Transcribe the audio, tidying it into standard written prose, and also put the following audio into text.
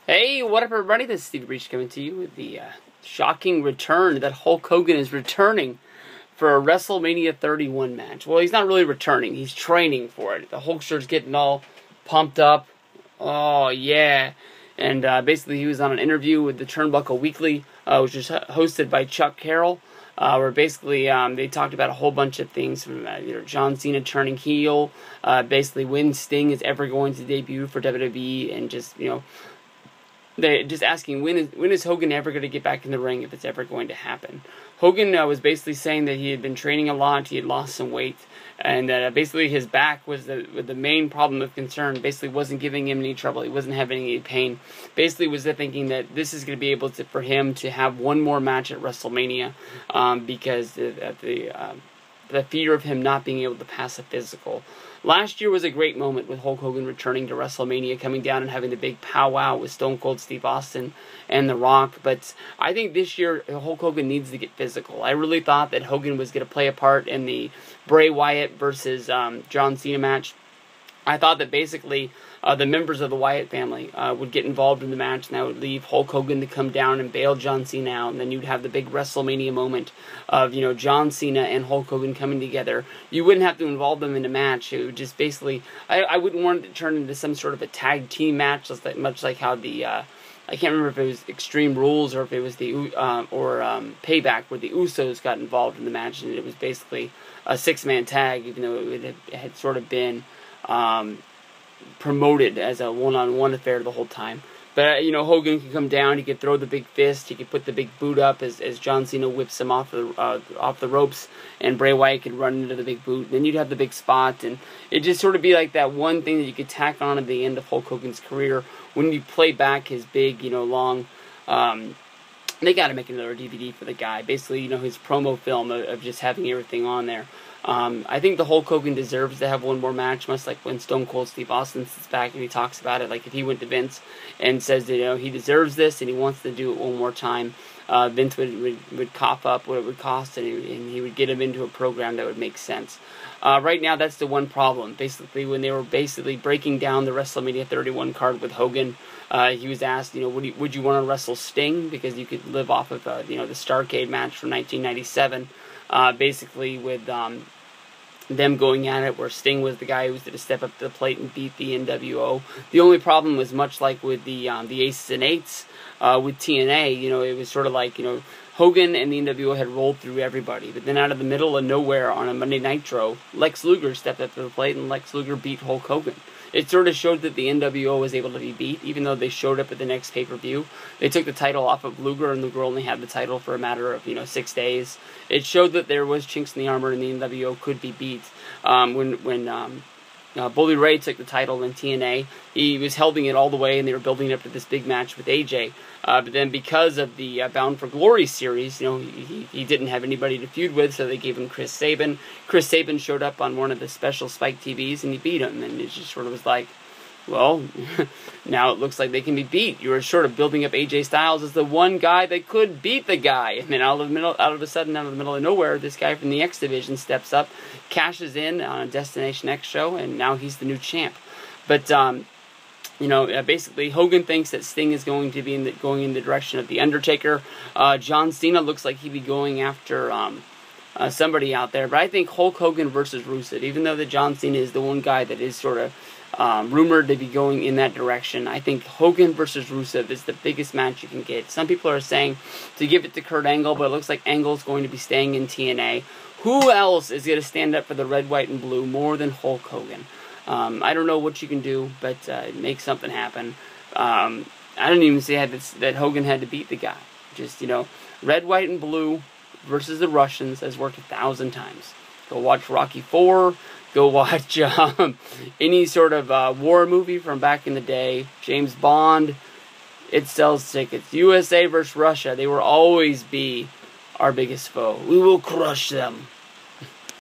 Hey, what up everybody, this is Steve Breach coming to you with the shocking return that Hulk Hogan is returning for a WrestleMania 31 match. Well, he's not really returning, he's training for it. The Hulkster's getting all pumped up. Oh, yeah. And basically he was on an interview with the Turnbuckle Weekly, which was hosted by Chuck Carroll, where basically they talked about a whole bunch of things, from John Cena turning heel, basically when Sting is ever going to debut for WWE, and just, they're just asking when is Hogan ever going to get back in the ring, if it's ever going to happen. Hogan was basically saying that he had been training a lot, he had lost some weight, and that basically his back was the main problem of concern. Basically wasn't giving him any trouble, he wasn't having any pain. Basically was thinking that this is going to be able to, for him to have one more match at WrestleMania, because the fear of him not being able to pass a physical. Last year was a great moment with Hulk Hogan returning to WrestleMania, coming down and having the big powwow with Stone Cold Steve Austin and The Rock. But I think this year Hulk Hogan needs to get physical. I really thought that Hogan was going to play a part in the Bray Wyatt versus John Cena match. I thought that basically the members of the Wyatt family would get involved in the match, and that would leave Hulk Hogan to come down and bail John Cena out, and then you'd have the big WrestleMania moment of, John Cena and Hulk Hogan coming together. You wouldn't have to involve them in a match. It would just basically, I wouldn't want it to turn into some sort of a tag team match, much like how the, I can't remember if it was Extreme Rules or if it was the, Payback, where the Usos got involved in the match, and it was basically a six-man tag, even though it had sort of been promoted as a one-on-one affair the whole time. But Hogan could come down, he could throw the big fist, he could put the big boot up as John Cena whips him off the ropes, and Bray Wyatt could run into the big boot. Then you'd have the big spot, and it'd just sort of be like that one thing that you could tack on at the end of Hulk Hogan's career when you play back his big, long. They got to make another DVD for the guy. Basically, his promo film of just having everything on there. I think the Hulk Hogan deserves to have one more match, much like when Stone Cold Steve Austin sits back and he talks about it. Like if he went to Vince and says that, he deserves this and he wants to do it one more time, Vince would cough up what it would cost, and he would get him into a program that would make sense. Right now, that's the one problem. Basically, when they were breaking down the WrestleMania 31 card with Hogan, he was asked, would you want to wrestle Sting, because you could live off of, the Starrcade match from 1997, basically with them going at it, where Sting was the guy who was going to step up to the plate and beat the NWO. The only problem was, much like with the Aces and Eights with TNA, it was sort of like, Hogan and the NWO had rolled through everybody, but then out of the middle of nowhere on a Monday Nitro, Lex Luger stepped up to the plate and Lex Luger beat Hulk Hogan. It sort of showed that the NWO was able to be beat, even though they showed up at the next pay-per-view. They took the title off of Luger, and Luger only had the title for a matter of, 6 days. It showed that there was chinks in the armor, and the NWO could be beat. When Bully Ray took the title in TNA, he was holding it all the way, and they were building up to this big match with AJ. But then because of the Bound for Glory series, he didn't have anybody to feud with, so they gave him Chris Sabin. Chris Sabin showed up on one of the special Spike TVs, and he beat him. And it just sort of was like, well, now it looks like they can be beat. You were sort of building up AJ Styles as the one guy that could beat the guy. And then out of the middle of nowhere, this guy from the X Division steps up, cashes in on a Destination X show, and now he's the new champ. But basically Hogan thinks that Sting is going to be going in the direction of The Undertaker. John Cena looks like he'd be going after somebody out there. But I think Hulk Hogan versus Rusev, even though that John Cena is the one guy that is sort of rumored to be going in that direction, I think Hogan versus Rusev is the biggest match you can get. Some people are saying to give it to Kurt Angle, but it looks like Angle's going to be staying in TNA. Who else is going to stand up for the red, white, and blue more than Hulk Hogan? I don't know what you can do, but make something happen. I didn't even say that Hogan had to beat the guy. Just, red, white, and blue versus the Russians has worked 1,000 times. Go watch Rocky IV. Go watch any sort of war movie from back in the day. James Bond. It sells tickets. USA versus Russia. They will always be our biggest foe. We will crush them.